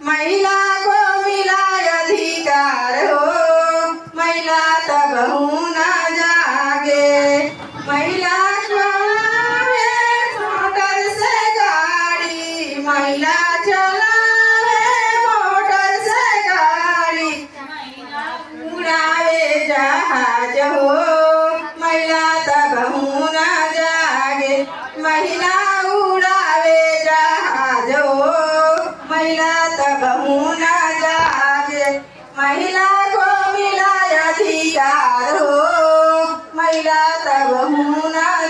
महिला को मिला अधिकार हो, महिला तब न जागे। महिला चलावे मोटर से गाड़ी, महिला चलावे मोटर से गाड़ी। उड़ावे जहाज हो, महिला तब न जागे। महिला उड़ावे जहाज हो, महिला तब न जागे। महिला को मिला अधिकार हो, महिला तब न